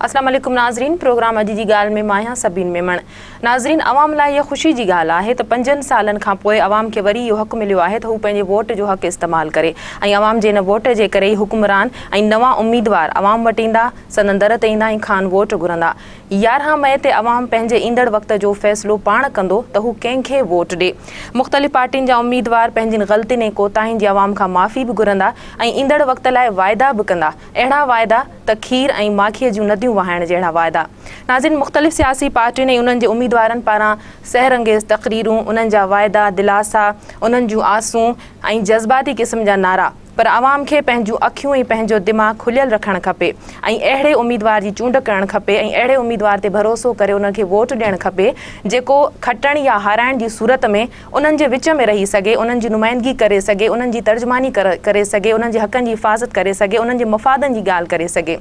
अस्सलाम वालेकुम नाज़रीन, प्रोग्राम अॼु जी ॻाल्हि में मां आहियां सबीन मेमण। नाज़रीन, अवाम लाइ इहा ख़ुशी जी ॻाल्हि आहे त 5 सालनि खां पोइ अवाम खे वरी इहो हक़ मिलियो आहे त हू पंहिंजे वोट जो हक़ इस्तेमालु करे ऐं अवाम जे इन वोट जे करे ई हुकुमरान ऐं नवां उम्मीदवार अवाम वटि ईंदा, संदन दर ते ईंदा ऐं खान वोट घुरंदा। 11 मई ते अवाम पंहिंजे ईंदड़ वक़्त जो फ़ैसिलो पाण कंदो त हू कंहिंखे वोट ॾे। मुख़्तलिफ़ पार्टियुनि जा उम्मीदवार पंहिंजियुनि ग़लतियुनि ऐं कोताहियुनि जी अवाम खां माफ़ी बि घुरंदा ऐं ईंदड़ वक़्त लाइ वाइदा बि कंदा। अहिड़ा वाइदा त खीर ऐं माखीअ जूं नदियूं वहाइण जहिड़ा वाइदा। नाज़रीन, मुख़्तलिफ़ सियासी पार्टियुनि ऐं उन्हनि जे उम्मीदवारनि पारां सहरंगेज़ तक़रीरूं, उन्हनि जा वाइदा, दिलासा, उन्हनि जूं आसूं ऐं जज़्बाती क़िस्म जा नारा, पर अवाम खे पंहिंजूं अखियूं ऐं पंहिंजो दिमाग़ खुलियल रखणु खपे ऐं अहिड़े उम्मीदवार जी चूंड करणु खपे ऐं अहिड़े उम्मीदवार ते भरोसो करे उनखे वोट ॾियणु खपे जेको खटण या हाराइण जी सूरत में उन्हनि जे विच में रही सघे, उन्हनि जी नुमाइंदगी करे सघे, उन्हनि जी तर्जुमानी करे सघे, उन्हनि जे हक़नि जी हिफ़ाज़त करे सघे, उन्हनि जे मफ़ादनि जी ॻाल्हि करे सघे।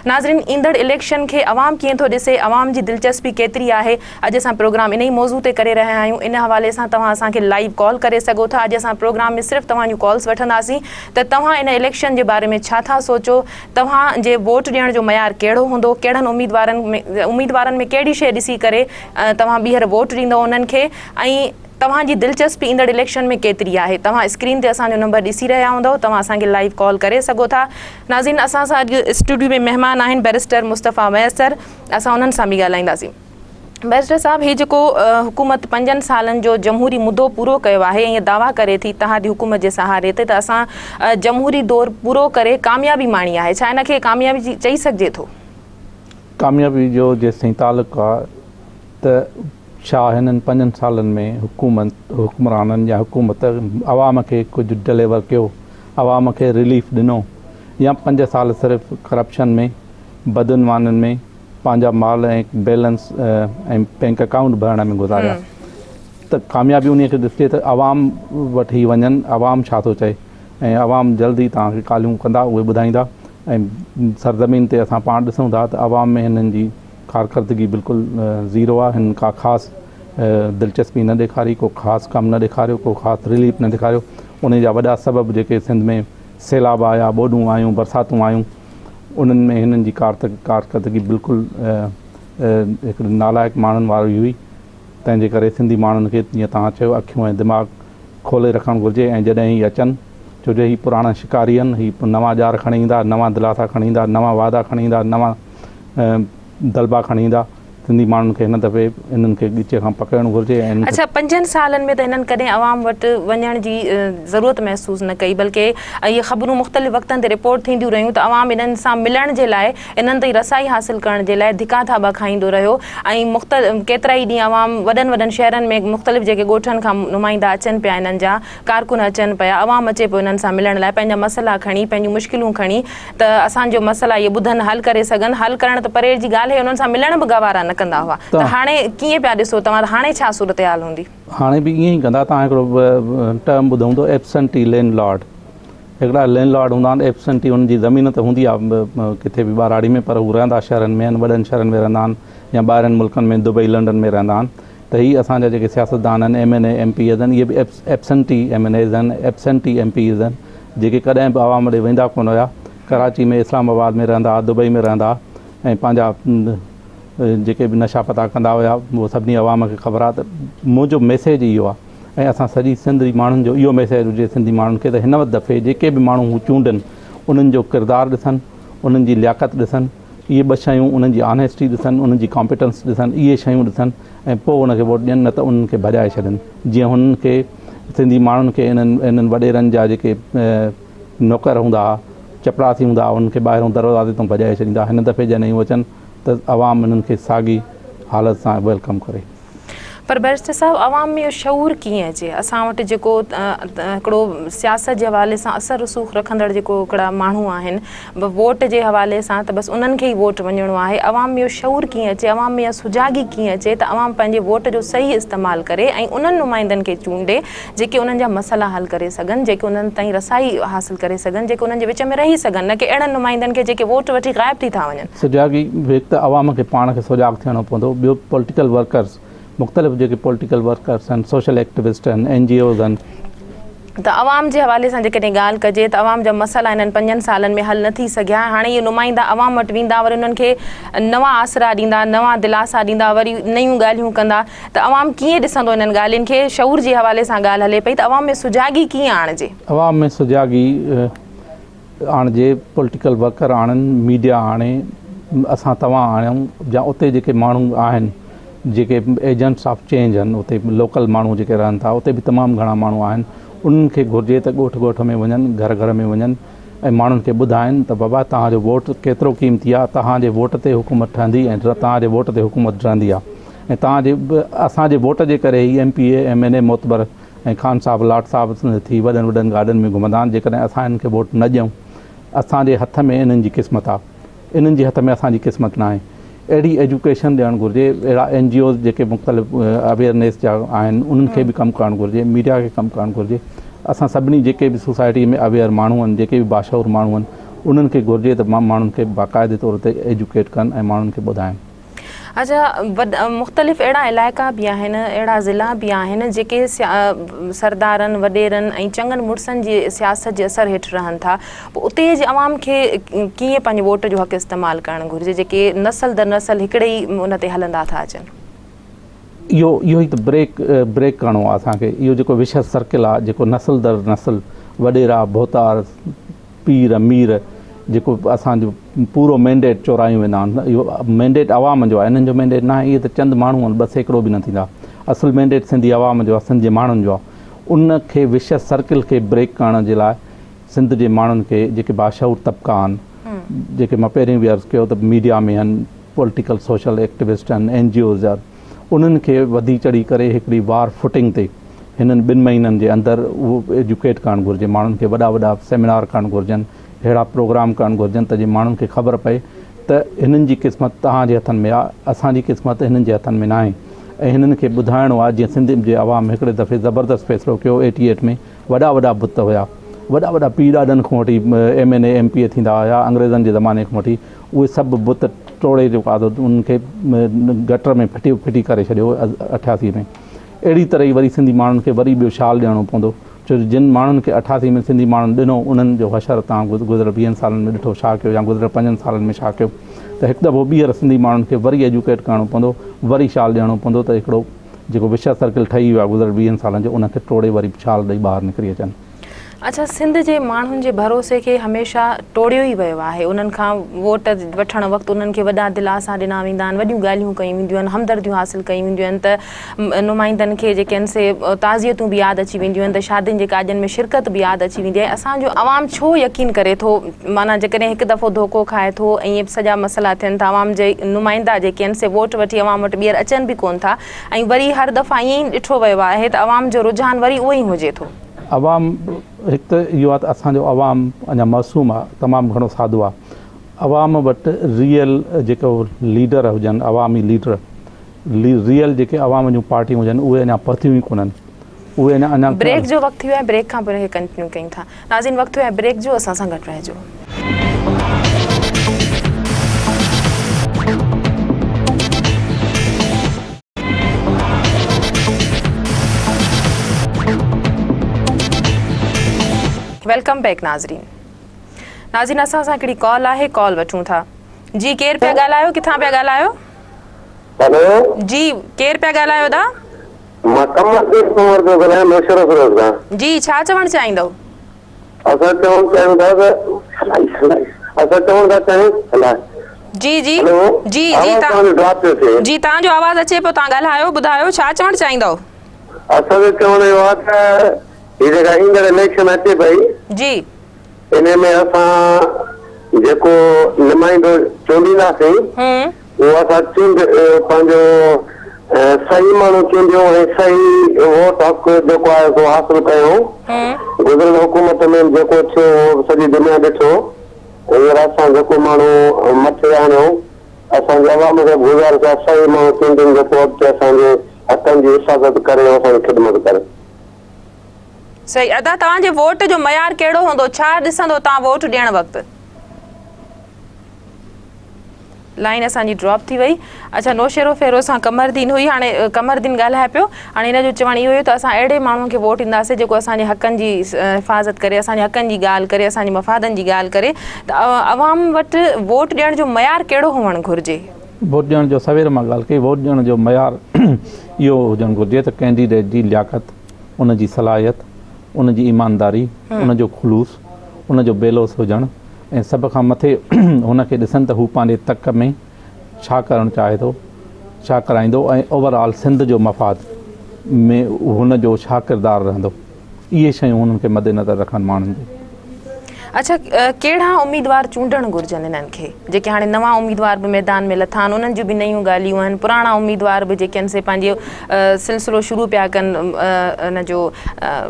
नाज़रीन, ईंदड़ इलेक्शन खे अवाम कीअं थो ॾिसे, अवाम जी दिलचस्पी केतिरी आहे, अॼु असां प्रोग्राम इन ई मौज़ू ते करे रहिया आहियूं। इन हवाले सां तव्हां असांखे लाइव कॉल करे सघो था। अॼु असां प्रोग्राम में सिर्फ़ु तव्हांजूं कॉल्स वठंदासीं त तव्हां इन इलेक्शन जे बारे में छा था सोचो, तव्हांजे वोट ॾियण जो मयार कहिड़ो हूंदो, कहिड़नि उम्मीदवारनि में कहिड़ी शइ ॾिसी करे तव्हां ॿीहर वोट ॾींदो उन्हनि खे ऐं तव्हांजी दिलचस्पी ईंदड़ इलेक्शन में केतिरी आहे। तव्हां स्क्रीन ते असांजो नंबर ॾिसी रहिया हूंदव, तव्हां असांखे लाइव कॉल करे सघो था। नाज़रीन, असां सां अॼु स्टूडियो में महिमान आहिनि बैरिस्टर मुस्तफ़ा मैसर, असां उन्हनि सां बि ॻाल्हाईंदासीं। बैरिस्टर साहब, हीअ जेको हुकूमत 5 सालनि जो जमहूरी मुदो पूरो कयो आहे, ईअं दावा करे थी तव्हांजी हुकूमत जे सहारे ते त असां जमहूरी दौर पूरो करे कामयाबी माणी आहे, छा इनखे कामयाबी चई सघिजे थो? कामयाबी जो जेसिताईं तालुक़ु आहे त छा हिननि 5 सालनि में हुकुमराननि या हुकूमत अवाम खे कुझु डिलीवर कयो, अवाम खे रिलीफ ॾिनो, या 5 साल सिर्फ़ु करप्शन में, बदनवाननि में पंहिंजा माल ऐं बैलेंस ऐं बैंक अकाउंट भरण में गुज़ारिया। त कामयाबी उन खे ॾिसे त अवाम वठी वञनि, अवाम छा थो चए ऐं अवाम जल्दी तव्हांखे ॻाल्हियूं कंदा, उहे ॿुधाईंदा। ऐं सरज़मीन ते असां पाण ॾिसूं था त अवाम में हिननि जी कारकर्दगी बिल्कुलु ज़ीरो आहे। हिननि का ख़ासि दिलचस्पी न ॾेखारी, को ख़ासि कमु न ॾेखारियो, को ख़ासि रिलीफ न ॾेखारियो। उन जा वॾा सबब जेके सिंध में सैलाब आया, ॿोॾूं आयूं, बरसातूं आयूं, उन्हनि में हिननि जी कारकर्दगी बिल्कुलु हिकिड़े नालाइक़ माण्हुनि वारी हुई। तंहिंजे करे सिंधी माण्हुनि खे जीअं तव्हां चयो अखियूं ऐं दिमाग़ खोले रखणु घुरिजे। ऐं जॾहिं ही अचनि, छो जो ही पुराणा शिकारी आहिनि, ही नवां ॼार खणी ईंदा, नवां दिलासा खणी ईंदा, नवां वादा खणी ईंदा, नवां दलबा खणी ईंदा। सिंधी माण्हुनि खे हिन दफ़े इन्हनि खे ॻिचे खां पकड़णु घुरिजे। ऐं अच्छा, 5 सालनि में त हिननि कॾहिं अवाम वटि वञण जी ज़रूरत महसूसु न कई, बल्कि इहे ख़बरूं मुख़्तलिफ़ वक़्तनि ते रिपोर्ट थींदियूं रहियूं त अवाम इन्हनि सां मिलण जे लाइ, इन्हनि ताईं रसाई हासिलु करण जे लाइ धिका थाबा खाईंदो रहियो ऐं केतिरा ई ॾींहं अवाम वॾनि शहरनि में मुख़्तलिफ़ जेके ॻोठनि खां नुमाइंदा अचनि पिया, इन्हनि जा कारकुन अचनि पिया, अवाम अचे पियो इन्हनि सां मिलण लाइ, पंहिंजा मसइला खणी, पंहिंजूं मुश्किलूं खणी त असांजो मसइला इहे ॿुधनि, हल करे सघनि। हल करण त परे जी ॻाल्हि आहे, उन्हनि सां मिलण बि गवारा न कंदा हुआ। त हाणे कीअं पिया ॾिसो तव्हां, हाणे छा सूरत हाल हूंदी? हाणे बि ईअं ई कंदा। तव्हां हिकिड़ो टर्म ॿुधो हूंदो, एब्सेंटी लैंडलॉर्ड। हिकिड़ा लैंडलॉर्ड हूंदा आहिनि, एब्सेंटी हुनजी ज़मीन त हूंदी आहे किथे बि ॿाराड़ी में, पर हू रहंदा शहरनि में आहिनि, वॾनि शहरनि में रहंदा आहिनि, या ॿाहिरनि मुल्कनि में दुबई लंडन में रहंदा आहिनि। त हीअ असांजा जेके सियासतदान आहिनि, MNA MPs आहिनि, इहे बि एब्सेंटी MNAs आहिनि, एब्सेंटी MPs आहिनि, जेके कॾहिं बि आवाम ॾे वेंदा कोन हुया। कराची में, इस्लामाबाद में रहंदा हुआ, दुबई में रहंदा ऐं पंहिंजा जेके बि नशा पता कंदा हुआ, उहो सभिनी आवाम खे ख़बर आहे। त मुंहिंजो मैसेज इहो आहे, ऐं असां सॼी सिंधी माण्हुनि जो इहो मैसेज हुजे सिंधी माण्हुनि खे, त हिन दफ़े जेके बि माण्हू हू चूंडनि, उन्हनि जो किरदारु ॾिसनि, उन्हनि जी लियाक़त ॾिसनि, इहे 2 शयूं, उन्हनि जी ऑनेस्टी ॾिसनि, उन्हनि जी कॉम्पिटेंस ॾिसनि, इहे शयूं ॾिसनि ऐं पोइ उनखे वोट ॾियनि, न त उन्हनि खे भॼाए छॾनि। जीअं हुननि खे सिंधी माण्हुनि खे इन्हनि वॾेरनि जा जेके नौकर हूंदा हुआ, चपरासी हूंदा हुआ, उन्हनि खे ॿाहिरों दरवाज़े तां भॼाए छॾींदा। हिन दफ़े जॾहिं हू अचनि त अवाम इन्हनि खे साॻी हालत सां वेलकम करे। पर बैरिस्टर साहब, अवाम में इहो शऊर कीअं अचे? असां वटि जेको हिकिड़ो सियासत जे हवाले सां असर रसूख़ रखंदड़ जेको हिकिड़ा माण्हू आहिनि, वोट जे हवाले सां त बसि उन्हनि खे ई वोट वञिणो आहे। अवाम में इहो शऊर कीअं अचे, अवाम में इहा सुजागी कीअं अचे त अवाम पंहिंजे वोट जो सही इस्तेमालु करे ऐं उन्हनि नुमाइंदनि खे चूंडे जेके उन्हनि जा मसइला हल करे सघनि, जेके उन्हनि ताईं रसाई हासिलु करे सघनि, जेके उन्हनि जे विच में रही सघनि, न कि अहिड़नि नुमाइंदनि खे जेके वोट वठी ग़ाइब थी था वञनि। सुजागी हिकु त अवाम खे पाण खे सुजाग थियणो पवंदो। ॿियो, पॉलिटिकल वर्कर्स, मुख़्तलिफ़ जेके पॉलिटिकल वर्कर्स आहिनि, सोशल एक्टिविस्ट आहिनि, NGOs आहिनि, त अवाम जे हवाले सां जेकॾहिं ॻाल्हि कजे त अवाम जा मसइला हिननि 5 सालनि में हल न थी सघिया। हाणे इहे नुमाइंदा अवाम वटि वेंदा, वरी उन्हनि खे नवां आसरा ॾींदा, नवां दिलासा ॾींदा, वरी नयूं ॻाल्हियूं कंदा, त अवाम कीअं ॾिसंदो इन्हनि ॻाल्हियुनि खे? शऊर जे हवाले सां ॻाल्हि हले पई त अवाम में सुजाॻी कीअं आणिजे? अवाम में सुजाॻी आणिजे, पॉलिटिकल वर्कर आणनि, मीडिया आणे, असां तव्हां आणूं, या उते जेके माण्हू आहिनि जेके एजेंट्स ऑफ चेंज आहिनि, उते लोकल माण्हू जेके रहनि था, उते बि तमामु घणा माण्हू आहिनि। उन्हनि खे घुरिजे त ॻोठ में वञनि, घर घर में वञनि ऐं माण्हुनि खे ॿुधाइनि त बाबा तव्हांजो वोट केतिरो क़ीमती आहे, तव्हांजे वोट ते हुकूमत ठहंदी ऐं तव्हांजे वोट ते हुकूमत रहंदी आहे। ऐं तव्हांजे असांजे वोट जे करे ई MPA MNA मोतबर ऐं ख़ान साहब लाट साहब थी वॾनि वॾनि गाॾियुनि में घुमंदा आहिनि। जेकॾहिं असां इन्हनि खे वोट न ॾियूं, असांजे हथ में इन्हनि जी क़िस्मत आहे, इन्हनि जे हथ में असांजी क़िस्मत न आहे। अहिड़ी एजुकेशन ॾियणु घुरिजे, अहिड़ा NGOs जेके मुख़्तलिफ़ अवेयरनेस जा आहिनि उन्हनि खे बि कमु करणु घुरिजे, मीडिया खे कमु करणु घुरिजे। असां सभिनी जेके बि सोसाइटी में अवेयर माण्हू आहिनि, जेके बि बाशऊर माण्हू आहिनि, उन्हनि खे घुरिजे त माण्हुनि खे बाक़ाइदे तौर ते एजुकेट कनि ऐं माण्हुनि खे ॿुधाइनि। अच्छा, मुख़्तलिफ़ अहिड़ा इलाइक़ा बि आहिनि, अहिड़ा ज़िला बि आहिनि जेके सरदारनि, वॾेरनि ऐं चङनि मुड़ुसनि जी सियासत जे असर हेठि रहनि था। पोइ उते जे अवाम खे कीअं पंहिंजे वोट जो हक़ इस्तेमालु करणु घुरिजे, जेके नसल दर नसल हिकिड़े ई उन ते हलंदा था अचनि? इहो ई त ब्रेक करिणो आहे असांखे। इहो जेको विशेष सर्किल आहे, जेको नसल दर नसल, वॾेरा, भोतार, पीर, मीर, जेको असांजो पूरो मैंडेट चोरायूं वेंदा आहिनि, इहो मैंडेट अवाम जो आहे, इन्हनि जो मैंडेट न आहे। इहे त चंद माण्हू आहिनि, बसि हिकिड़ो बि न थींदा। असुलु मैंडेट सिंधी अवाम जो आहे, सिंध जे माण्हुनि जो आहे। उनखे विशेष सर्किल खे ब्रेक करण जे लाइ सिंध जे माण्हुनि खे, जेके बाशऊर तबका आहिनि, जेके मां पहिरीं बि अर्ज़ु कयो त मीडिया में आहिनि, पॉलिटिकल सोशल एक्टिविस्ट आहिनि, NGOs आहिनि, उन्हनि खे वधी चढ़ी करे हिकिड़ी वार फुटिंग ते हिननि 2 महीननि जे अंदरि उहो एजुकेट करणु घुरिजे। माण्हुनि खे वॾा वॾा सेमिनार करणु घुरिजनि, अहिड़ा प्रोग्राम करणु घुरिजनि त जीअं माण्हुनि खे ख़बर पए त हिननि जी क़िस्मत तव्हांजे हथनि में आहे, असांजी क़िस्मत हिननि जे हथनि में न आहे। ऐं हिननि खे ॿुधाइणो आहे, जीअं सिंध जे अवाम हिकिड़े दफ़े ज़बरदस्त फ़ैसिलो कयो 88 में। वॾा वॾा बुत हुया, वॾा वॾा पीर ॾाॾनि खां वठी MNA MPA थींदा हुया अंग्रेज़नि जे ज़माने खां वठी, उहे सभु बुत टोड़े जो आदत उन्हनि खे गटर में फिटी करे छॾियो 88 में। अहिड़ी तरह ई वरी सिंधी माण्हुनि खे वरी ॿियो शाल ॾियणो पवंदो, छो जो जिन माण्हुनि खे 88 में सिंधी माण्हुनि ॾिनो, उन्हनि जो हशर तव्हां गुज़िरियल 20 सालनि में ॾिठो छा कयो, या गुज़िरियल 5 सालनि में छा कयो। त हिकु दफ़ो ॿीहर सिंधी माण्हुनि खे वरी एजुकेट करणो पवंदो, वरी शाल ॾियणो पवंदो, त हिकिड़ो जेको विशेष सर्किल ठही वियो आहे गुज़िरियल 20 सालनि जो, उनखे टोड़े वरी शाल ॾेई ॿाहिरि निकिरी अचनि। अच्छा, सिंध जे माण्हुनि जे भरोसे खे हमेशह टोड़ियो ई वियो आहे। उन्हनि खां वोट वठण वक़्तु उन्हनि खे वॾा दिलासा ॾिना वेंदा आहिनि, वॾियूं ॻाल्हियूं कयूं वेंदियूं आहिनि, हमदर्दियूं हासिलु कयूं वेंदियूं आहिनि, त नुमाइंदनि खे जेके आहिनि से ताज़ियतूं बि यादि अची वेंदियूं आहिनि, त शादियुनि जे काजनि में शिरकत बि यादि अची वेंदी आहे। असांजो अवाम छो यकीन करे थो, माना जेकॾहिं हिकु दफ़ो धोखो खाए थो ऐं इहे सॼा मसइला थियनि था, अवाम जे नुमाइंदा जेके आहिनि से वोट वठी अवाम वटि ॿीहर अचनि बि कोन था, ऐं वरी हर दफ़ा ईअं ई ॾिठो वियो आहे त अवाम जो रुझान वरी उहो ई हुजे थो। अवाम हिकु त इहो आहे त असांजो अवाम अञा मासूम आहे, तमामु घणो सादो आहे। अवाम वटि रियल जेको लीडर हुजनि, अवामी लीडर, रियल जेके अवाम जूं पार्टियूं हुजनि, उहे अञा पहुतियूं ई कोन्हनि। उहे अञा ब्रेक जो वक़्तु थियो आहे, ब्रेक खां पोइ कंटिन्यू कयूं था। नाज़रीन, वक़्तु थियो आहे ब्रेक जो, असां सां गॾु रहिजो। वेलकम बैक नाज़रीन, असां सां हिकिड़ी कॉल आहे, कॉल वठूं था। जी, केरु पिया ॻाल्हायो, किथां पिया ॻाल्हायो? हेलो जी, केरु पिया ॻाल्हायो दा? मां कमरदीप कुंवर पियो ॻाल्हायां, मशहूरु फिरोज़ खां। जी, छा चवणु चाहींदव? असां चवणु चाहियूं था जी जी हेलो जी जी जी, तव्हांजो आवाज़ अचे पियो, तव्हां ॻाल्हायो, ॿुधायो छा चवणु चाहींदव? असांजो चवणु इहो आहे त हीअ जेका ईंदड़ इलेक्शन अचे पई, जी, इन में असां जेको नुमाइंदो चूंडींदासीं, उहो असां पंहिंजो सही माण्हू चूंडियो ऐं सही वोट हक़ जेको आहे सो हासिल कयूं। गुज़िरियल हुकूमत में जेको थियो सॼी दुनिया ॾिठो, हींअर असां जेको माण्हू मथे आणियूं, असांजे अवाम खे गुज़ारिश आहे सही माण्हू चूंडनि जेको अॻिते असांजे हक़नि जी हिफ़ाज़त करे, असांजी ख़िदमत करे। सही। अदा, तव्हांजे वोट जो मयार कहिड़ो हूंदो, छा ॾिसंदो तव्हां वोट ॾियण वक़्तु? लाइन असांजी ड्रॉप थी वई। अच्छा, नौशेरो फेरो सां कमरदीन हुई। हाणे कमरदीन ॻाल्हाए पियो। हाणे हिन जो चवणु इहो हुयो त असां अहिड़े माण्हुनि खे वोट ॾींदासीं जेको असांजे हक़नि जी हिफ़ाज़त करे, असांजे हक़नि जी ॻाल्हि करे, असांजी मफ़ादनि जी ॻाल्हि करे। त अवाम वटि वोट ॾियण जो मयार कहिड़ो हुअणु घुरिजे? वोट ॾियण जो सवेर मां ॻाल्हि कई, वोट ॾियण जो मयार इहो हुजणु घुरिजे त कैंडिडेट जी लियाक़त, उन जी सलाहियत, उन जी ईमानदारी, उन जो ख़ुलूस, उन जो बेलोस हुजणु, ऐं सभ खां मथे हुनखे ॾिसनि त हू पंहिंजे तक में छा करणु चाहे थो, छा कराईंदो, ऐं ओवरऑल सिंध जो मफ़ाद में हुन जो छा किरदारु रहंदो। इहे शयूं हुननि खे मद्देनज़र रखनि माण्हुनि खे। अच्छा, कहिड़ा उम्मीदवार चूंडणु घुरिजनि इन्हनि खे? जेके हाणे नवां उम्मीदवार बि मैदान में लथा आहिनि, उन्हनि जूं बि नयूं ॻाल्हियूं आहिनि। पुराणा उम्मीदवार बि जेके आहिनि से पंहिंजो सिलसिलो शुरू पिया कनि, इन जो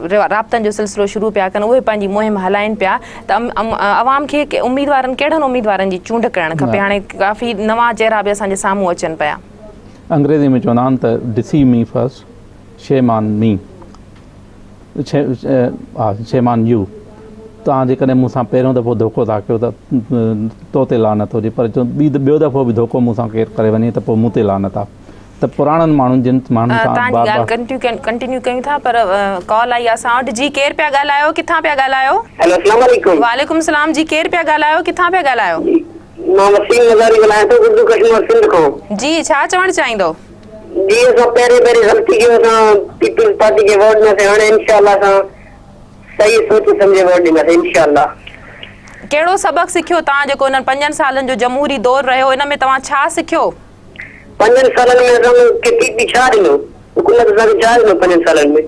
राब्तनि जो सिलसिलो शुरू पिया कनि, उहे पंहिंजी मुहिम हलाइनि पिया। त अवाम खे उम्मीदवारनि, कहिड़नि उम्मीदवारनि जी चूंड करणु खपे? हाणे काफ़ी नवां चेहरा बि असांजे साम्हूं अचनि पिया। अंग्रेज़ी में चवंदा आहिनि त डिसी me first, shame on me, shame on you. तव्हां जेकॾहिं मूंसां पहिरियों दफ़ो धोखो था कयो त तो ते लानत हुजे, पर ॿियो दफ़ो बि धोखो मूंसां केरु करे वञे त पोइ मूं ते लानत आहे। त पुराणनि माण्हुनि जिन माण्हुनि सां कंटिन्यू कयूं था, पर कॉल आई असां वटि। जी, केरु पिया ॻाल्हायो? किथां पिया ॻाल्हायो? हेलो, अस्सलाम वालेकुम। वालेकुम सलाम। जी, केरु पिया ॻाल्हायो? किथां पिया ॻाल्हायो? मां वसीम नज़ारी ॻाल्हायां थो, उर्दू कश्मीर सिंध खां। जी, छा चवणु चाहींदो? जी, असां पहिरीं ग़लती कयो, असां पीपल्स पार्टी खे वोट ॾींदासीं। हाणे इंशाअल्लाह असां सही सोचे सम्झे वोट ॾींदासीं इंशाअल्लाह। कहिड़ो सबक़ सिखियो तव्हां जेको हिननि 5 सालनि जो जमहूरी दौर रहियो, इन में तव्हां छा सिखियो? 5 सालनि में असांखे पीपी छा ॾिनो? हुकूमत असांखे छा ॾिनो 5 सालनि में?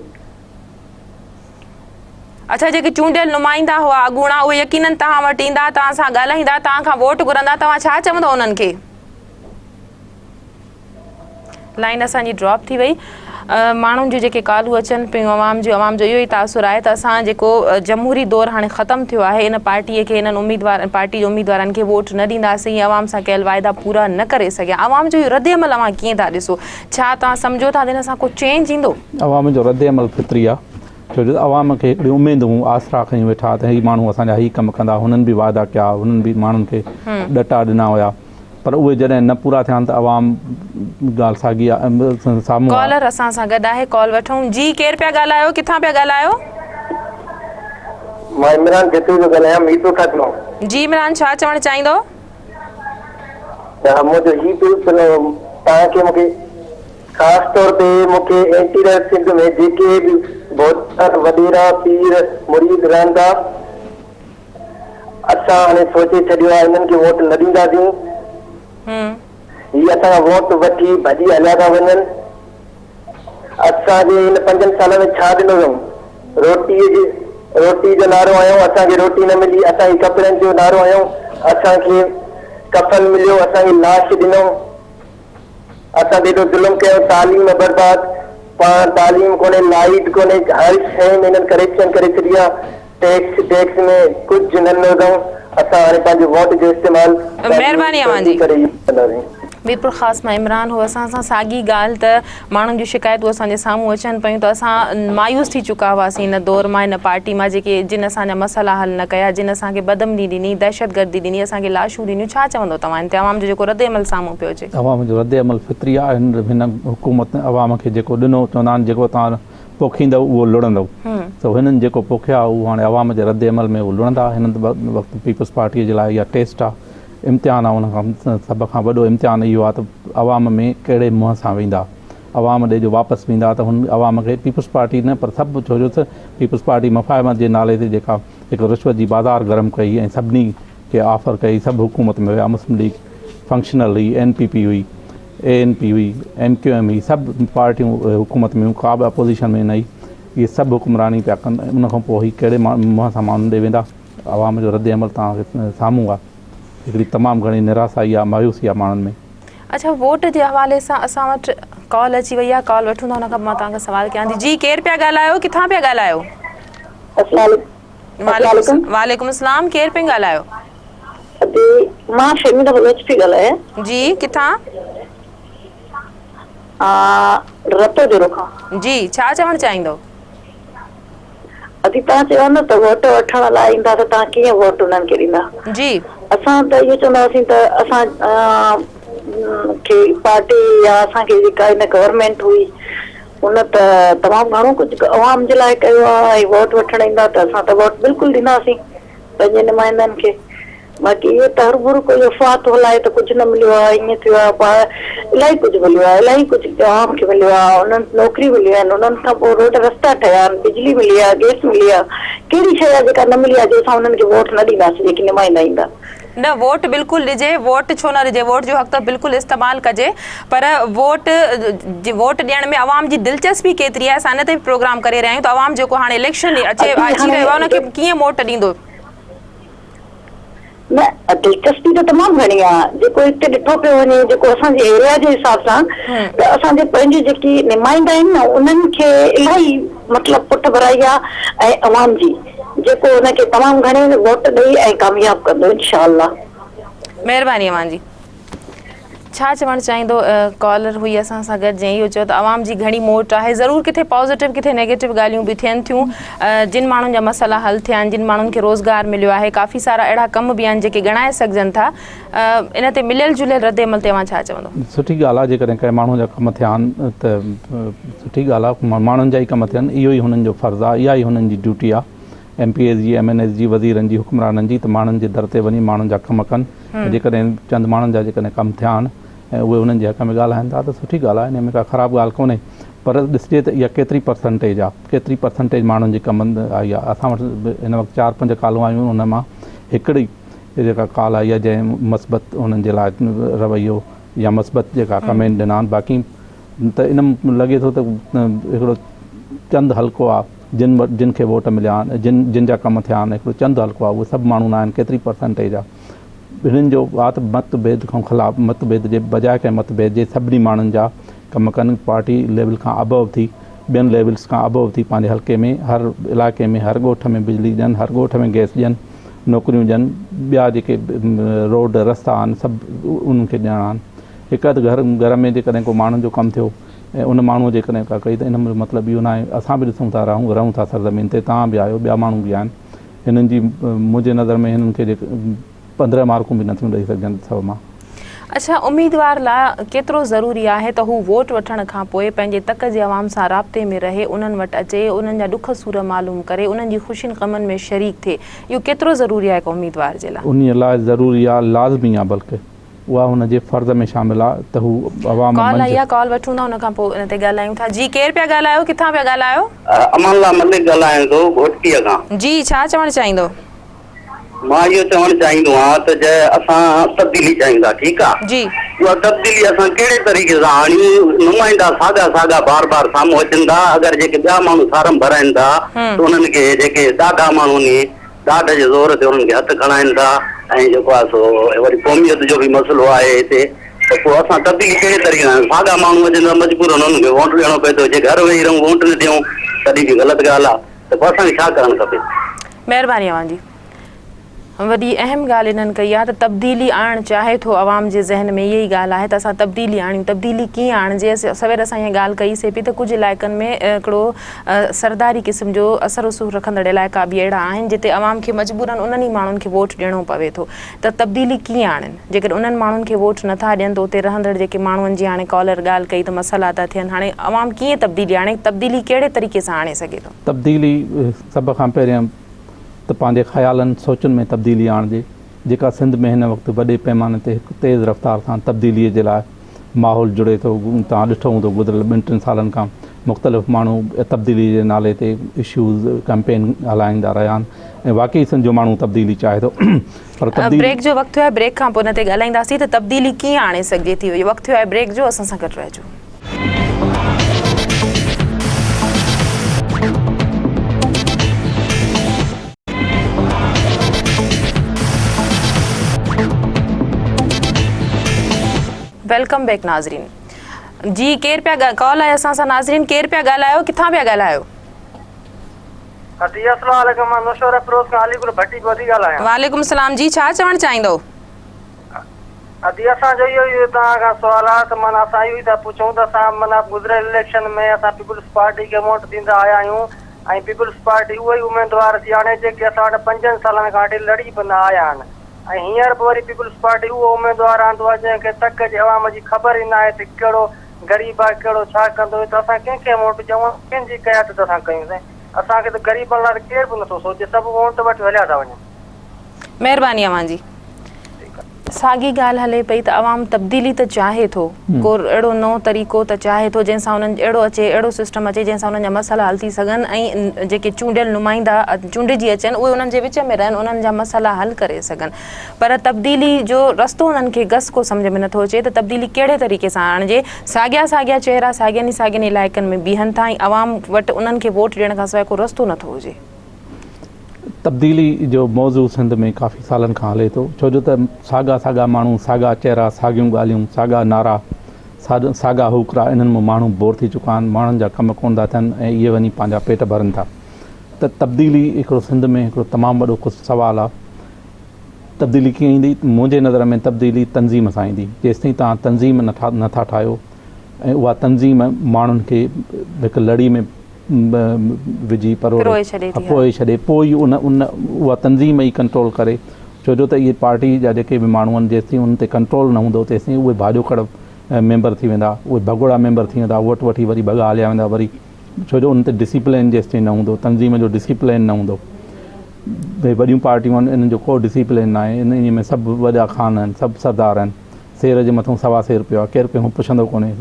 अच्छा, जेके चूंडियल नुमाइंदा हुआ अॻूणा, उहे यकीनन तव्हां वटि ईंदा, तव्हां सां ॻाल्हाईंदा, तव्हां खां वोट घुरंदा, तव्हां छा चवंदो उन्हनि खे? लाइन असांजी ड्रॉप थी वई। माण्हुनि जूं जेके कॉलूं अचनि पियूं, अवाम जो इहो ई तासुरु आहे त असां जेको जमहूरी दौर हाणे ख़तमु थियो आहे, इन पार्टीअ खे, इन्हनि पार्टी जे उम्मीदवारनि खे वोट न ॾींदासीं, अवाम सां कयल वाइदा पूरा न करे सघिया। अवाम जो इहो रद्द-ए-अमल अवां कीअं था ॾिसो? छा तव्हां सम्झो था त हिन सां को चेंज ईंदो? अवाम जो रद्द-ए-अमल फितरी आहे, छो जो अवाम खे हिकिड़ी उमेदूं आसरा खयूं वेठा त हीअ माण्हू असांजा हीअ कमु कंदा। हुननि बि वाइदा कया, हुननि बि माण्हुनि खे ॾटा ॾिना हुया, पर उहे जॾहिं न पूरा थिया त अवाम ॻाल्हि साॻी आहे। साम्हूं कॉलर असां सां गॾु आहे, कॉल वठूं। जी, केरु पिया ॻाल्हायो? किथां पिया ॻाल्हायो? मां इमरान जेतू जो ॻाल्हायां, मीतो खां। जी इमरान, छा चवणु चाहींदो? मुंहिंजो ही तव्हांखे मूंखे ख़ासि तौर ते मूंखे एंटीरियर सिंध में जेके बि बहुत वॾेरा पीर मुरीद रहंदा, असां हाणे सोचे छॾियो आहे हिननि खे वोट न ॾींदासीं। हीअ असां वोट वठी भॼी हलिया था वञनि। असांजे हिन 5 सालनि में छा ॾिनो अथऊं? रोटी जो नारो आयो, असांखे रोटी न मिली। असांखे कपिड़नि जो नारो आयो, असांखे कफन मिलियो, असांखे लाश ॾिनो। असां एॾो ज़ुल्म कयो, तालीम बर्बाद, तालीम कोन्हे, लाइट कोन्हे, हर शइ में हिननि करेक्शन करे छॾी आहे। टैक्स में कुझु न ॾिनो अथऊं। असां हाणे पंहिंजे वोट जो इस्तेमालु महिरबानी करे कंदासीं। वीरपुर ख़ासि मां इमरान हो। असां सां साॻी ॻाल्हि त माण्हुनि जूं शिकायतूं असांजे साम्हूं अचनि पियूं त असां मायूस थी चुका हुआसीं इन दौर मां, इन पार्टी मां, जिन असांजा मसइला हल न कया, जिन असांखे बदमनी ॾिनी, दहशतगर्दी ॾिनी, असांखे लाशूं ॾिनियूं। छा चवंदो तव्हां हिन ते? अवाम जो जेको रद्द-ए-अमल साम्हूं पियो अचे। अवाम जो रद्द-ए-अमल फितरी आहे। हिन हुकूमत अवाम खे जेको ॾिनो, चवंदा आहिनि जेको तव्हां पोखींदव उहो लुड़ंदव। त हिननि जेको पोखिया उहो हाणे अवाम जे रद्द-ए-अमल में उहो लुड़ंदा। हिन वक़्तु पीपल्स पार्टीअ जे लाइ इहा टेस्ट आहे, इम्तिहान आहे। उनखां सभ खां वॾो इम्तिहान इहो आहे त अवाम में कहिड़े मुंहं सां वेंदा, अवाम ॾे जो वापसि वेंदा। त हुन अवाम खे पीपल्स पार्टी न, पर सभु, छो जो त पीपल्स पार्टी मफ़ाहमत जे नाले ते जेका हिकु रिश्वत जी बाज़ार गरम कई ऐं सभिनी खे ऑफर कई, सभु हुकूमत में हुया। मुस्लिम लीग फंक्शनल हुई, NPP हुई, ANP हुई, MQM हुई, सभु पार्टियूं हुकूमत में, का बि अपोज़िशन में न हुई। इहे सभु हुकुमरानी पिया कनि। उनखां पोइ हीअ कहिड़े मुंहं सां माण्हुनि ॾे वेंदा? अवाम जो रद्द-ए-अमल तव्हांखे साम्हूं आहे। हिकिड़ी तमामु घणी निराशाई आहे, मायूसी आहे माण्हुनि में। अच्छा, वोट जे हवाले सां असां वटि कॉल अची वई आहे, कॉल वठूं था, हुन खां मां तव्हांखां सवाल कयां थी। जी, केरु पिया ॻाल्हायो? किथां पिया ॻाल्हायो? वालेकुम सलाम। केरु पिया ॻाल्हायो? मां शर्मिला बलोच पई ॻाल्हायां। जी, किथां? रतो जो खां। जी, छा चवणु चाहींदो? तव्हां चयो न त वोट वठण लाइ ईंदा, त तव्हां कीअं वोट उन्हनि खे ॾींदा? जी, असां त इहो चवंदासीं त असां खे पार्टी या असांखे जेका हिन गवर्नमेंट हुई उन त तमामु घणो कुझु अवाम जे लाइ कयो आहे ऐं वोट वठण ईंदा त असां त वोट बिल्कुलु ॾींदासीं पंहिंजे नुमाइंदनि खे। बाक़ी इहो त हर भुर कोई अफ़वाह थो हलाए त कुझु न मिलियो आहे, ईअं थियो आहे, इलाही कुझु मिलियो आहे, इलाही कुझु अवाम खे मिलियो आहे, उन्हनि नौकरी मिलियूं आहिनि, उन्हनि खां पोइ रोड रस्ता ठहिया आहिनि, बिजली मिली आहे, गैस मिली आहे, कहिड़ी शइ आहे जेका न मिली आहे जंहिंसां उन्हनि खे वोट न ॾींदासीं जेके नुमाइंदा ईंदा। न वोट बिल्कुलु ॾिजे, वोट छो न ॾिजे, वोट जो हक़ त बिल्कुलु इस्तेमालु कजे, पर वोट ॾियण में अवाम जी दिलचस्पी केतिरी आहे। असां इन ते प्रोग्राम करे रहिया आहियूं त अवाम जेको हाणे इलेक्शन अची रहियो आहे उनखे कीअं वोट ॾींदो? न दिलचस्पी त तमामु घणी आहे, जेको हिते ॾिठो पियो वञे, जेको असांजे एरिया जे हिसाब सां त असांजे पंहिंजे जेकी नुमाइंदा आहिनि न उन्हनि खे इलाही मतिलबु पुठ भराई आहे ऐं अवाम जी जेको हुनखे तमामु घणे वोट ॾेई ऐं कामयाबु कंदो इंशाअल्लाह। महिरबानी अवां जी। छा चवणु चाहींदो? कॉलर हुई असां सां गॾु जंहिं इहो चयो त अवाम जी घणी मोट आहे, ज़रूरु किथे पॉज़िटिव किथे नेगेटिव ॻाल्हियूं बि थियनि थियूं, जिन माण्हुनि जा मसइला हल थिया आहिनि, जिन माण्हुनि खे रोज़गार मिलियो आहे, काफ़ी सारा अहिड़ा कम बि आहिनि जेके ॻणाए सघजनि था, इन ते मिलियल जुलियल रद्द अमल ते तव्हां छा चवंदो? सुठी ॻाल्हि आहे, जेकॾहिं कंहिं माण्हू जा कम थिया आहिनि त सुठी ॻाल्हि आहे, माण्हुनि जा ई कम थियनि, इहो ई हुननि जो फ़र्ज़ु आहे, इहा ई हुननि जी ड्यूटी आहे MPs जी, MNS जी, वज़ीरनि जी, हुक्मराननि जी, त माण्हुनि जे दर ते वञी माण्हुनि जा कम कनि। जेकॾहिं चंद माण्हुनि जा जेकॾहिं कम थिया आहिनि ऐं उहे उन्हनि जे हक़ में ॻाल्हाइनि था त सुठी ॻाल्हि आहे, हिन में का ख़राबु ॻाल्हि कोन्हे, पर ॾिसिजे त इहा केतिरी परसेंटेज आहे, केतिरी परसेंटेज माण्हुनि जी कमनि आई आहे। असां वटि हिन वक़्तु 4-5 कॉलूं आयूं, हुन मां हिकिड़ी जेका कॉल आई आहे जंहिं मस्बत उन्हनि जे लाइ रवैयो या मस्बत जेका कमेंट ॾिना आहिनि। बाक़ी त इन लॻे थो त हिकिड़ो चंद हल्को आहे जिन खे वोट मिलिया आहिनि, जिन जा कम थिया आहिनि, हिकिड़ो चंद हल्को आहे, उहे सभु माण्हू न आहिनि, केतिरी परसेंटेज आहे। हिननि जो आहे त मतभेद खां ख़िलाफ़ु, मतभेद जे बजाए कंहिं मतभेद जे सभिनी माण्हुनि जा कम कनि, पार्टी लेवल खां अबव थी, ॿियनि लेवल्स खां अबव थी, पंहिंजे हल्के में, हर इलाइक़े में, हर ॻोठ में बिजली ॾियनि, हर ॻोठ में गैस ॾियनि, नौकरियूं ॾियनि, ॿिया जेके रोड रस्ता आहिनि सभु उन्हनि खे ॾियणा आहिनि। हिकु अधु घर में जेकॾहिं को माण्हुनि जो कमु थियो ऐं उन माण्हूअ जेकॾहिं का कई त इन में मतिलबु इहो न आहे असां बि ॾिसूं था, रहूं था सरज़मीन ते, तव्हां बि आहियो, ॿिया माण्हू बि आहिनि, हिननि जी मुंहिंजे नज़र में हिननि खे जेके 15 मार्कूं बि नथियूं ॾेई सघनि 100 मां। अच्छा, उम्मीदवार लाइ केतिरो ज़रूरी आहे त हू वोट वठण खां पोइ पंहिंजे तक जे अवाम सां राब्ते में रहे, उन्हनि वटि अचे, उन्हनि जा ॾुख सूर मालूम करे, उन्हनि जी ख़ुशियुनि गमनि में शरीक थिए, इहो केतिरो ज़रूरी आहे हिकु उम्मीदवार जे लाइ? उन लाइ ज़रूरी आहे, लाज़मी आहे, बल्कि उहा हुनजे फ़र्ज़ में शामिल आहे त हू अवाम कॉल आई आहे, कॉल वठूं था, हुन खां पोइ इन ते ॻाल्हायूं था। जी, केरु पिया ॻाल्हायो, किथां पिया ॻाल्हायो? अमानला मलिक ॻाल्हायां थो, घोटकीअ खां। जी, छा चवणु चाहींदो? मां इहो चवणु चाहींदो आहियां त असां तब्दीली चाहींदा, ठीकु आहे जी, उहा तब्दीली असां कहिड़े तरीक़े सां आणियूं? नुमाइंदा साॻा साॻा बार बार साम्हूं अचनि था, अगरि जेके ॿिया माण्हू फार्म भराइनि था त उन्हनि खे जेके ॾाढा माण्हू ॾाढ जे ज़ोर ते उन्हनि खे हथु खणाइनि था, ऐं जेको आहे सो वरी क़ौमियत जो बि मसइलो आहे हिते, त पोइ असां तब्दीली कहिड़े तरीक़े सां? साॻा माण्हू अचनि था, मजबूर उन्हनि खे वोट ॾियणो पए थो, जे घर वेही रहूं वोट न ॾियूं तॾहिं बि ग़लति ॻाल्हि आहे, त पोइ असांखे छा करणु खपे? महिरबानी अवां जी। वॾी अहम ॻाल्हि इन्हनि कई आहे त तब्दीली आणणु चाहे थो अवाम जे ज़हन में, इहा ई ॻाल्हि आहे त असां तब्दीली आणियूं। तब्दीली कीअं आणिजे? सवेर असां इहा ॻाल्हि कईसीं पई त कुझु इलाइक़नि में हिकिड़ो सरदारी क़िस्म जो असर रसूख़ रखंदड़ इलाइक़ा बि अहिड़ा आहिनि जिते अवाम खे मजबूरन उन्हनि ई माण्हुनि खे वोट ॾियणो पवे थो। त तब्दीली कीअं आणनि? जेकॾहिं उन्हनि माण्हुनि खे वोट नथा ॾियनि त उते रहंदड़ जेके माण्हुनि जी हाणे कॉलर ॻाल्हि कई त मसइला था थियनि, हाणे अवाम कीअं तब्दीली आणे? तब्दीली कहिड़े तरीक़े सां आणे सघे थो? तब्दीली सभ खां पहिरियों त पंहिंजे ख़्यालनि सोचनि में तब्दीली आणिजे, जेका सिंध में हिन वक़्तु वॾे पैमाने ते हिकु तेज़ रफ़्तार सां तब्दीलीअ जे लाइ माहौल जुड़े थो। तव्हां ॾिठो हूंदो गुज़िरियल 2-3 सालनि खां मुख़्तलिफ़ माण्हू तब्दीली जे नाले ते इशूज़ कैंपेन हलाईंदा रहिया आहिनि ऐं वाक़ई सिंध जो माण्हू तब्दीली चाहे थो। पर ब्रेक जो वक़्तु थियो आहे, ब्रेक खां पोइ हिन ते ॻाल्हाईंदासीं त तब्दीली कीअं आणे सघिजे थी। वक़्तु थियो आहे ब्रेक जो, असां सां गॾु रहिजो। वेलकम बैक नाज़रीन। जी, केरु पिया कॉल आहे असां सां? नाज़रीन, केरु पिया ॻाल्हायो, किथां पिया ॻाल्हायो? वालेकुम सलाम जी, छा चवणु चाहींदो? असां जो इहो तव्हां खां सुवाल आहे त माना असां इहो ई था पुछूं त असां माना गुज़िरियल इलेक्शन में असां पीपुल्स पार्टी खे वोट ॾींदा आया आहियूं ऐं पीपुल्स पार्टी उहे ई उमेदवार थी आणे जेके असां वटि 5 सालनि खां वठी लड़ी बंदा आया आहिनि। ऐं हींअर बि वरी पीपल्स पार्टी उहो उमेदवार आंदो आहे जंहिंखे तक जे अवाम जी ख़बर ई न आहे त कहिड़ो ग़रीब आहे कहिड़ो छा कंदो त असां कंहिंखे वोट ॾियूं कंहिंजी क़यादत असां कयूं साईं असांखे त ग़रीबनि लाइ केर बि नथो सोचे सभु वोट वटि हलिया था वञनि महिरबानी अवां जी साॻी ॻाल्हि हले पई त अवाम तब्दीली त चाहे थो को अहिड़ो नओं तरीक़ो त चाहे थो जंहिंसां उन्हनि अहिड़ो अचे अहिड़ो सिस्टम अचे जंहिंसां उन्हनि जा मसइला हल थी सघनि ऐं जेके चूंडियल नुमाइंदा चूंडिजी अचनि उहे उन्हनि जे विच में रहनि उन्हनि जा मसइला हल करे सघनि पर तब्दीली जो रस्तो उन्हनि खे गस को सम्झ में नथो अचे त तब्दीली कहिड़े तरीक़े सां आणिजे साॻिया चहिरा साॻियनि इलाइक़नि में बीहनि था ऐं अवाम वटि उन्हनि खे वोट ॾियण खां सवाइ को रस्तो नथो हुजे तब्दीली जो मौज़ू सिंध में काफ़ी सालनि खां हले थो छो जो त साॻा माण्हू साॻा चहिरा साॻियूं ॻाल्हियूं साॻा नारा साॻा हुकरा इन्हनि में माण्हू बोर थी चुका आहिनि माण्हुनि जा कम कोन था थियनि ऐं इहे वञी पंहिंजा पेट भरनि था त तब्दीली हिकिड़ो सिंध में हिकिड़ो तमामु वॾो कुझु सुवालु आहे तब्दीली कीअं ईंदी मुंहिंजे नज़र में तब्दीली तंज़ीम सां ईंदी जेसिताईं तव्हां तंज़ीम नथा ठाहियो ऐं उहा तंज़ीम माण्हुनि खे हिकु लड़ी में विझी पोइ छॾे पोइ उहा तंज़ीम ई कंट्रोल करे छो जो त इहे पार्टी जा जेके बि माण्हू आहिनि जेसिताईं उन ते कंट्रोल न हूंदो तेसिताईं उहे भाॼो कड़ मेंबर थी वेंदा उहे भगोड़ा मेंबर थी वेंदा वोट वठी वरी भॻा हलिया वेंदा वरी छो जो उन ते डिसिप्लिन जेसिताईं न हूंदो तंज़ीम जो डिसिप्लिन न हूंदो भई वॾियूं पार्टियूं आहिनि इन्हनि जो को डिसिप्लिन न आहे इन में सभु वॾा खान आहिनि सभु सरदार आहिनि सेर जे मथां सवा सेर पियो आहे केरु कंहिं पुछंदो कोन्हे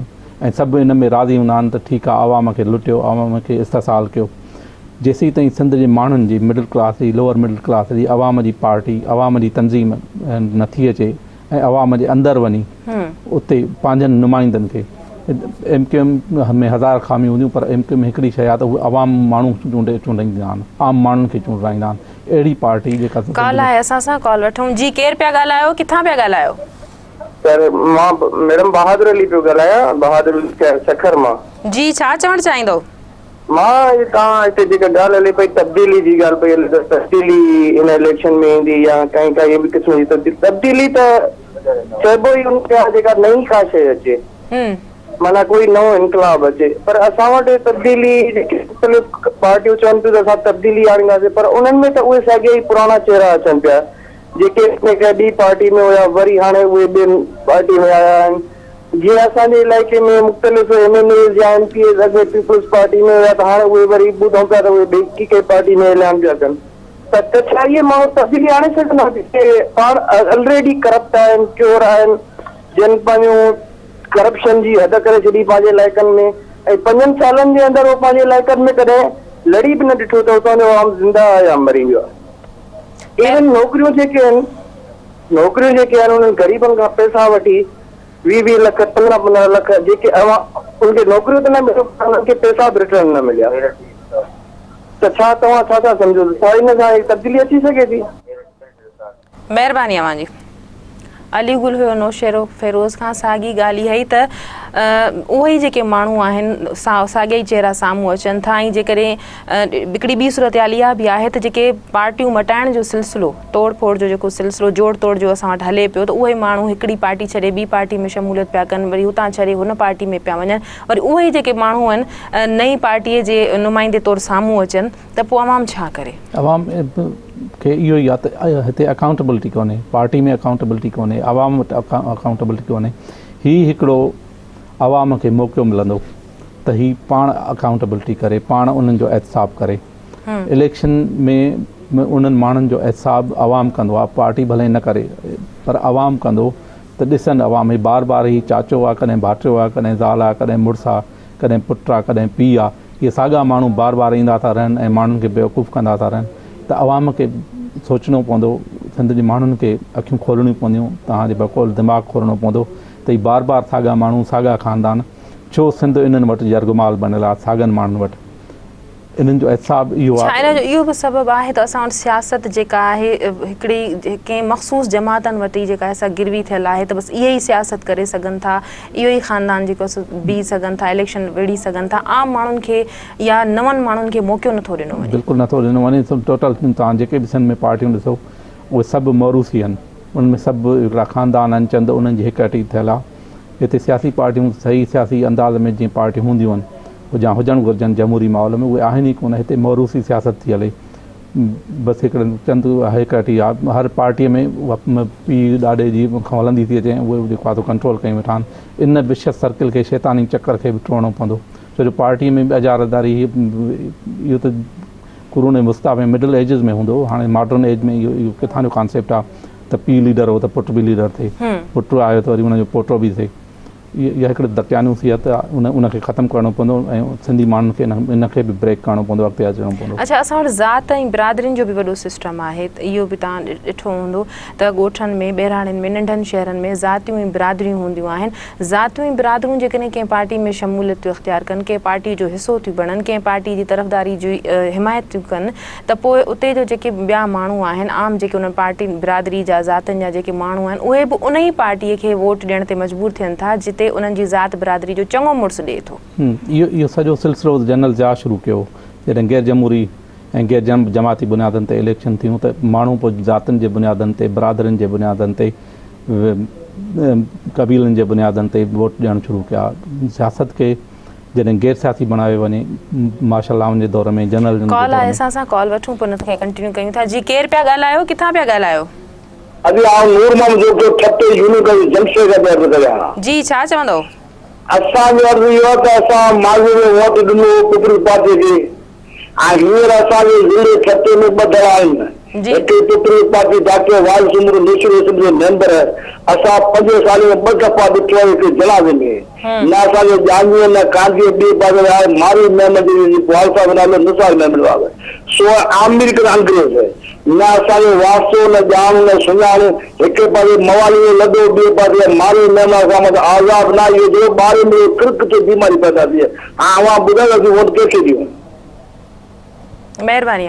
ऐं सभु इन में राज़ी हूंदा आहिनि त ठीकु आहे आवाम खे लुटियो आवाम खे इस्तेसाल कयो जेसीं ताईं सिंध जे माण्हुनि जी मिडिल क्लास जी लोअर मिडिल क्लास जी अवाम जी पार्टी अवाम जी तंज़ीम नथी अचे ऐं अवाम जे अंदरि वञी उते पंहिंजनि नुमाइंदनि खे MQM में हज़ार खामियूं हूंदियूं पर MQM में हिकिड़ी शइ आहे त उहे अवाम माण्हू चूंडाईंदा आहिनि आम माण्हुनि खे चूंडाईंदा आहिनि अहिड़ी पार्टी जेका कॉल आहे असां सां कॉल वठूं जी केरु पिया ॻाल्हायो किथां पिया ॻाल्हायो सर मां मैडम बहादुर अली पियो ॻाल्हायां बहादुर अली सखर मां जी छा चवणु चाहींदो मां तव्हां हिते जेका ॻाल्हि हले पई तब्दीली जी ॻाल्हि पई हले तब्दीली इन इलेक्शन में ईंदी या काई बि क़िस्म जी तब्दीली त चइबो ई उनखे आहे जेका नई का शइ अचे माना कोई नओं इनकलाब अचे पर असां वटि तब्दीली जेके मुख़्तलिफ़ पार्टियूं चवनि थियूं त असां तब्दीली आणींदासीं पर उन्हनि में त उहे साॻिया ई पुराणा चहिरा अचनि पिया जेके कंहिं ॿी पार्टी में हुया वरी हाणे उहे ॿियनि पार्टी में आया आहिनि जीअं असांजे इलाइक़े में मुख़्तलिफ़ MLAs या MPs अॻे पीपल्स पार्टी में हुया त हाणे उहे वरी ॿुधूं पिया त उहे ॿी कंहिं पार्टी में ऐलान पिया कनि त छा इहे माण्हू तब्दीली आणे सघंदा जेके पाण ऑलरेडी करप्ट आहिनि क्योर आहिनि जिन पंहिंजूं करप्शन जी हद करे छॾी पंहिंजे इलाइक़नि में ऐं 5 सालनि जे अंदरि उहो पंहिंजे इलाइक़नि में कॾहिं लड़ी बि न ॾिठो त उतां जो आम ज़िंदा या मरी वियो आहे इवन नौकरियूं जेके आहिनि उन्हनि ग़रीबनि खां पैसा वठी 20 लख 15 लख जेके उनखे नौकरियूं त न मिलियूं उन्हनि खे पैसा बि रिटर्न न मिलिया त छा तव्हां छा सम्झो छा इन सां तब्दीली अची सघे थी महिरबानी अवां जी अली गुल हुयो नौशेरो फिरोज़ खां साॻी ॻाल्हि इहा ई त उहे ई जेके माण्हू आहिनि साॻिया ई चहिरा साम्हूं अचनि था ऐं जेकॾहिं हिकिड़ी ॿी सूरत हाल इहा बि आहे त जेके पार्टियूं मटाइण जो सिलसिलो तोड़ फोड़ जो जेको सिलसिलो जोड़ तोड़ जो असां वटि हले पियो त उहे माण्हू हिकिड़ी पार्टी छॾे ॿी पार्टी में शमूलियत पिया कनि वरी हुतां छॾे हुन पार्टी में पिया वञनि वरी उहे ई जेके माण्हू आहिनि नई पार्टीअ जे नुमाइंदे तौरु साम्हूं अचनि त पोइ अवाम छा करे अवाम खे इहो ई आहे त हिते अकाउंटेबिलिटी कोन्हे पार्टी में अकाउंटेबिलिटी कोन्हे अवाम वटि अकाउंटेबिलिटी कोन्हे हीउ हिकिड़ो अवाम खे मौक़ो मिलंदो त हीउ पाण अकाउंटेबिलिटी करे पाण उन्हनि जो एहतिसाब करे इलेक्शन में उन्हनि माण्हुनि जो एहतिसाब अवाम कंदो आहे पार्टी भले न करे पर अवाम कंदो त ॾिसनि अवाम बार बार ही चाचो आहे कॾहिं भाटियो आहे कॾहिं ज़ाल आहे कॾहिं मुड़ुसु आहे कॾहिं पुटु आहे कॾहिं पीउ आहे इहे साॻा माण्हू बार बार ईंदा था रहनि ऐं माण्हुनि खे बेवकूफ़ कंदा था रहनि त अवाम खे सोचणो पवंदो सिंध जे माण्हुनि खे अखियूं खोलणियूं पवंदियूं तव्हांजे बकोल दिमाग़ु खोलणो पवंदो त हीउ बार बार साॻा माण्हू साॻा ख़ानदान छो सिंध इन्हनि वटि जर्गमाल बनियल आहे साॻनि माण्हुनि वटि इन्हनि जो एहसाब इहो आहे इन जो इहो बि सबबु आहे त असां वटि सियासत जेका आहे हिकिड़ी कंहिं मख़सूस जमातनि वटि जेका आहे सा गिरवी थियल आहे त बसि इहे ई सियासत करे सघनि था इहो ई ख़ानदान जेको बीह सघनि था इलेक्शन विड़ी सघनि था आम माण्हुनि खे या नवनि माण्हुनि खे मौक़ो नथो ॾिनो वञे बिल्कुलु नथो ॾिनो वञे टोटल तव्हां जेके बि सिंध में पार्टियूं ॾिसो उहे सभु मौरूसी आहिनि उनमें सभु हिकिड़ा ख़ानदान आहिनि चंद उन्हनि जी हिकटी थियल आहे हिते सियासी पार्टियूं सही सियासी अंदाज़ में जीअं पार्टियूं हूंदियूं आहिनि या हुजणु घुरिजनि जमहूरी माहौल में उहे आहिनि ई कोन हिते मौरूसी सियासत थी हले बसि चंद हिकड़ी आहे हर पार्टीअ में पीउ ॾाॾे जी खां हलंदी थी अचे उहे जेको आहे कंट्रोल कयूं वेठा आहिनि इन विशेष सर्किल खे शैतानी चकर खे बि टोड़णो पवंदो छो जो पार्टीअ में बि अजारतदारी इहो त कुरून मुस्ता में मिडल एजिस में हूंदो हाणे मॉडर्न एज में इहो किथां जो कॉन्सेप्ट आहे त पीउ लीडर हो त पुटु बि लीडर थिए पुटु आयो त वरी हुनजो पोटो बि थिए इहा हिकिड़ी दकियानूसियत आहे उनखे ख़तमु करणो पवंदो ऐं सिंधी माण्हुनि खे इनखे बि ब्रेक करणो पवंदो अॻिते अचिणो पवंदो। अच्छा असां वटि ज़ात ऐं बिरादरियुनि जो बि वॾो सिस्टम आहे त इहो बि तव्हां ॾिठो हूंदो त ॻोठनि में ॿहिराणियुनि में नंढनि शहरनि में ज़ातियूं ऐं बिरादरियूं हूंदियूं आहिनि ज़ातियूं ऐं बिरादरियूं जेकॾहिं कंहिं पार्टी में शमूलियत इख़्तियार कनि कंहिं पार्टी जो हिसो थियूं बणनि कंहिं पार्टी जी तरफ़दारी जी हिमायत थियूं कनि त पोइ उते जो जेके ॿिया माण्हू आहिनि आम जेके उन्हनि पार्टी बिरादरी जा ज़ातनि जा जेके माण्हू आहिनि उहे बि उन ई पार्टीअ खे वोट ॾियण ते मजबूर थियनि था जिते उन्हनि जी ज़ात बिरादरी जो चङो मुड़ुसु ॾिए थो। इहो सॼो सिलसिलो जनरल जा शुरू कयो जॾहिं गैर जमहूरी ऐं गैर जमाती बुनियादनि ते इलेक्शन थियूं त माण्हू पोइ ज़ातनि जे बुनियादनि ते बिरादरियुनि जे बुनियादनि ते क़बीलनि जे बुनियादनि ते वोट ॾियणु शुरू कया सियासत खे जॾहिं गैर सियासी बणायो वञे मार्शल लॉ जे दौर में जनरल कॉल आहे असां सां कॉल वठूं पोइ हुनखे कंटिन्यू कयूं था। जी केरु पिया ॻाल्हायो किथां पिया ॻाल्हायो? अभी आप नूर मोहम्मद जो ठप्पे यूनिवर्सिटी जमशेद का दर्द कया जी छा चवंदो? असांजो अर्ज़ु इहो आहे त असां माज़े में वोट ॾिनो पीपल्स पार्टी खे ऐं हींअर असांजे ज़िले ठप्पे में ॿ दड़ा आहिनि हिकु पीपल्स पार्टी डॉक्टर वाल सुंदर नेशनल असेंबली मेंबर असां 5 साल में 2 दफ़ा ॾिठो आहे हिते जलावे में न असांजे ॼाणीअ न कांधी ॿिए पासे आहे मारी महमद वाल साहिब नालो निसार महमद आहे सो आमिर कर अंग्रेज़ न असांजो वास्तो न ॼाण न सुञाण हिकु पासे मवाली जो लॻो ॿिए पासे मारी महमद साहिब आज़ाद न इहो जो ॿार में क्रिक ते बीमारी पैदा थी हाणे अवां ॿुधायो वोट कंहिंखे ॾियूं? महिरबानी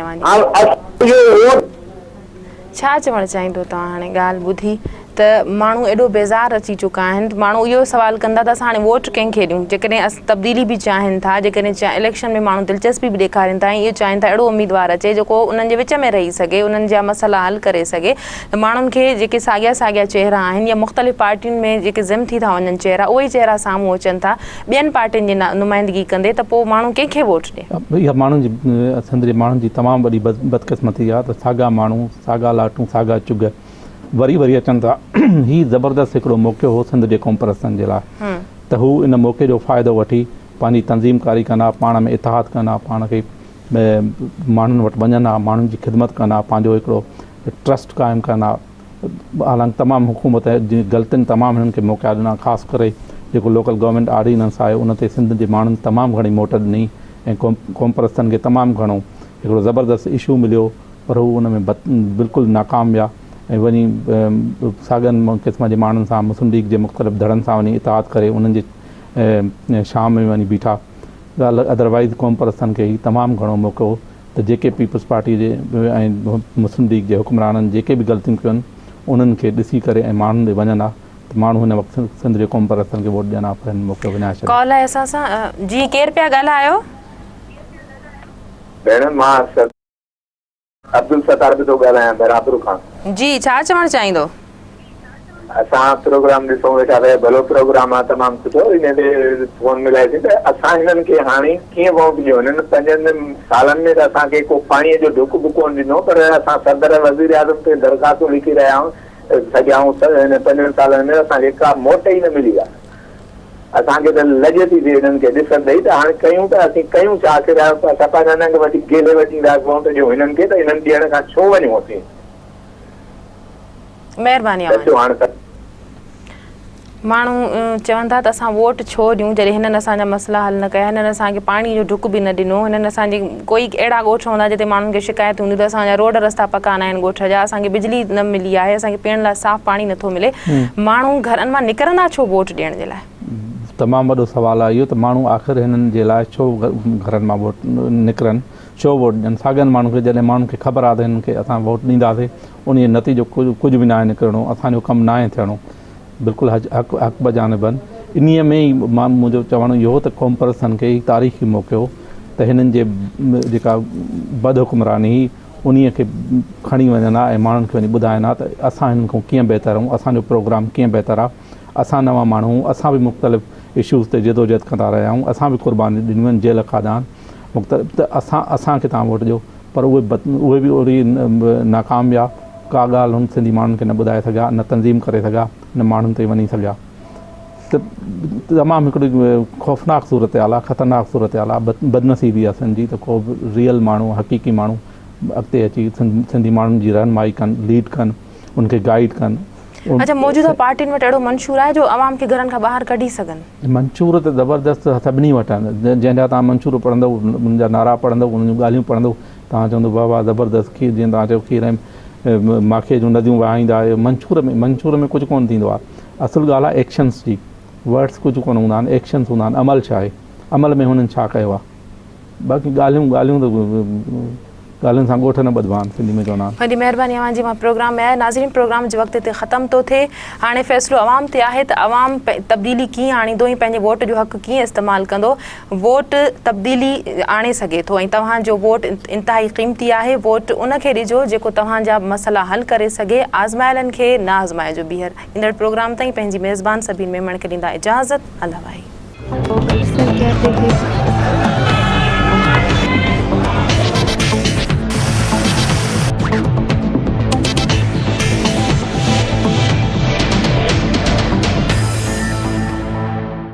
छा चवणु चाहींदो तव्हां हाणे ॻाल्हि ॿुधी त माण्हू एॾो बेज़ार अची चुका आहिनि माण्हू इहो सवाल कंदा त असां हाणे वोट कंहिंखे ॾियूं जेकॾहिं तब्दीली बि चाहिनि था जेकॾहिं इलेक्शन में माण्हू दिलचस्पी बि ॾेखारीनि था ऐं इहो चाहिनि था अहिड़ो उम्मीदवार अचे जेको उन्हनि जे विच में रही सघे उन्हनि जा मसइला हल करे सघे त माण्हुनि खे जेके साॻिया साॻिया चेहरा आहिनि या मुख़्तलिफ़ पार्टियुनि में जेके ज़िम थी था वञनि चेहरा उहे ई चेहरा साम्हूं अचनि था ॿियनि पार्टियुनि जी नुमाइंदगी कंदे त पोइ माण्हू कंहिंखे वोट ॾिए? इहा माण्हुनि जी सिंध जे माण्हुनि जी तमामु वॾी बदकिस्मती आहे त साॻा माण्हू साॻा लाटूं साॻा चुग वरी वरी अचनि था हीउ ज़बरदस्त हिकिड़ो मौक़ो हो सिंध जे क़ौम परस्तनि जे लाइ त हू इन मौक़े जो फ़ाइदो वठी पंहिंजी तंज़ीमकारी कंदा पाण में इतिहाद कंदा पाण खे माण्हुनि वटि वञनि हा माण्हुनि जी ख़िदमत कंदा पंहिंजो हिकिड़ो ट्रस्ट क़ाइमु कंदा हालांकि तमामु हुकूमत जी ग़लतियुनि तमामु हिननि खे मौक़ा ॾिना ख़ासि करे जेको लोकल गवर्नमेंट ऑर्डिनेंस आहे उन ते सिंध जे माण्हुनि तमामु घणी मोट ॾिनी ऐं क़ौम परस्तनि खे तमामु घणो हिकिड़ो ज़बरदस्त इशू मिलियो पर हू उन में बिल्कुलु नाकाम विया ऐं वञी साॻियनि क़िस्म जे माण्हुनि सां मुस्लिम लीग जे मुख़्तलिफ़ धड़नि सां वञी इतिहाद करे उन्हनि जे शाम में वञी बीठा ॻाल्हि अदरवाइज़ क़ौम परस्तनि खे ई तमामु घणो मौक़ो हो त जेके पीपल्स पार्टी जे ऐं मुस्लिम लीग जे हुक्मराननि जेके बि ग़लतियूं कयूं आहिनि उन्हनि खे ॾिसी करे ऐं माण्हुनि ॾे वञनि हा त माण्हू हिन वक़्तु सिंध जे क़ौम परस्तनि खे वोट ॾियनि हा पर हिन मौक़ो विञाए छॾियो। कॉल आहे असां सां जी केरु पिया ॻाल्हायो? भेण मां अब्दुल सत्तार बि थो ॻाल्हायां बराबर खां। जी छा चवणु चाहींदो? असां प्रोग्राम ॾिसूं वेठा रहिया भलो प्रोग्राम आहे तमामु सुठो इन ते फोन मिलाए त असां हिननि खे हाणे कीअं वोट ॾियो हिननि 5 सालनि में त असांखे को पाणीअ जो ढुक बि कोन ॾिनो पर असां सदर वज़ीर आज़म ते दरख़्वास्तूं लिखी रहिया आहियूं सॼाऊं हिन 5 सालनि में असांखे का मोट ई न मिली आहे असांखे त लॼ थी थिए हिननि खे ॾिसंदे त हाणे कयूं त असीं कयूं छा आख़िर असां पंहिंजा हिननि खे वठी गेले वठी ईंदासीं वोट ॾियूं हिननि खे त हिननि ॾियण खां छो वञूं असीं? महिरबानी माण्हू चवनि था त असां वोट छो ॾियूं जॾहिं हिननि असांजा मसइला हल न कया हिननि असांखे पाणी जो ढुक बि न ॾिनो हिननि असांजी कोई अहिड़ा ॻोठ हूंदा जिते माण्हुनि खे शिकायत हूंदी त असांजा रोड रस्ता पका न आहिनि ॻोठ जा असांखे बिजली न मिली आहे असांखे पीअण लाइ साफ़ पाणी नथो मिले माण्हू घरनि मां निकिरंदा छो वोट ॾियण जे लाइ? तमामु वॾो सुवालु आहे इहो त माण्हू आख़िर हिननि जे लाइ छो घरनि मां वोट निकिरनि छो वोट ॾियनि साॻियनि माण्हुनि खे जॾहिं माण्हुनि खे ख़बर आहे त हिननि खे असां वोट ॾींदासीं उन जो नतीजो कुझु बि न आहे निकिरणो असांजो कमु न आहे थियणो बिल्कुलु हक़ बजानिबनि इन्हीअ में ई मां मुंहिंजो चवणु इहो त क़ौम परस्तनि खे तारीख़ी मौक़ो त हिननि जे जेका बद हुकुमरानी हुई उन खे खणी वञनि हा ऐं माण्हुनि खे वञी ॿुधाइनि हा त असां हिननि खां कीअं बहितर आहियूं असांजो प्रोग्राम कीअं बहितर आहे असां नवां माण्हू असां बि मुख़्तलिफ़ इशूज़ ते जदोजहद कंदा रहिया आहियूं असां बि क़ुर्बानी ॾिनियूं आहिनि जेल खाधा आहिनि मुख़्तलिफ़ त असांखे तव्हां वोट ॾियो पर उहे बि ओड़ी नाकाम विया। का ॻाल्हि हुन सिंधी माण्हुनि खे न ॿुधाए सघिया, न तंज़ीम करे सघिया, न माण्हुनि ते वञी सघिया। त तमामु हिकिड़ी ख़ौफ़नाक सूरत हाल आहे, ख़तरनाक सूरत हाल आहे। बदनसीबी आहे असांजी त को बि रियल माण्हू, हक़ीक़ी माण्हू अॻिते अची सिंधी माण्हुनि जी रहनुमाई कनि, लीड कनि, उनखे गाइड कनि। अच्छा, मौजूदा पार्टियुनि वटि अहिड़ो मंशूर आहे जो अवाम खे घरनि खां ॿाहिरि कढी सघनि? मंशूर त ज़बरदस्त सभिनी वटि आहिनि। जंहिंजा तव्हां मंशूर पढ़ंदव, उनजा नारा पढ़ंदव, उन्हनि जूं ॻाल्हियूं पढ़ंदव, तव्हां चवंदव वाह वाह ज़बरदस्त। खीर जीअं तव्हां चयो खीर ऐं माखीअ जूं नदियूं वहाईंदा आहियो। मंशूर में कुझु कोन थींदो आहे। असुलु ॻाल्हि आहे एक्शन्स जी। वर्ड्स कुझु कोन हूंदा आहिनि, एक्शन्स हूंदा आहिनि। अमल छा आहे, अमल में हुननि छा कयो आहे। बाक़ी ॻाल्हियुनि सां ॻोठ न ॿधबा आहिनि, सिंधी में चवंदा आहिनि। वॾी महिरबानी अवां जी। मां प्रोग्राम में आया नाज़रीन, प्रोग्राम जे वक़्त ते ख़तमु थो थिए। हाणे फ़ैसिलो अवाम ते आहे त अवाम तब्दीली कीअं आणींदो ऐं पंहिंजे वोट जो हक़ कीअं इस्तेमालु कंदो। वोट तब्दीली आणे सघे थो ऐं तव्हांजो वोट इंतिहाई क़ीमती आहे। वोट उनखे ॾिजो जेको तव्हांजा मसइला हल करे सघे, आज़मायलनि खे न आज़माइजो ॿीहर। ईंदड़ प्रोग्राम ताईं पंहिंजी मेज़बान सभिनी मेमण खे ॾींदा इजाज़त। अल्लाह भाई।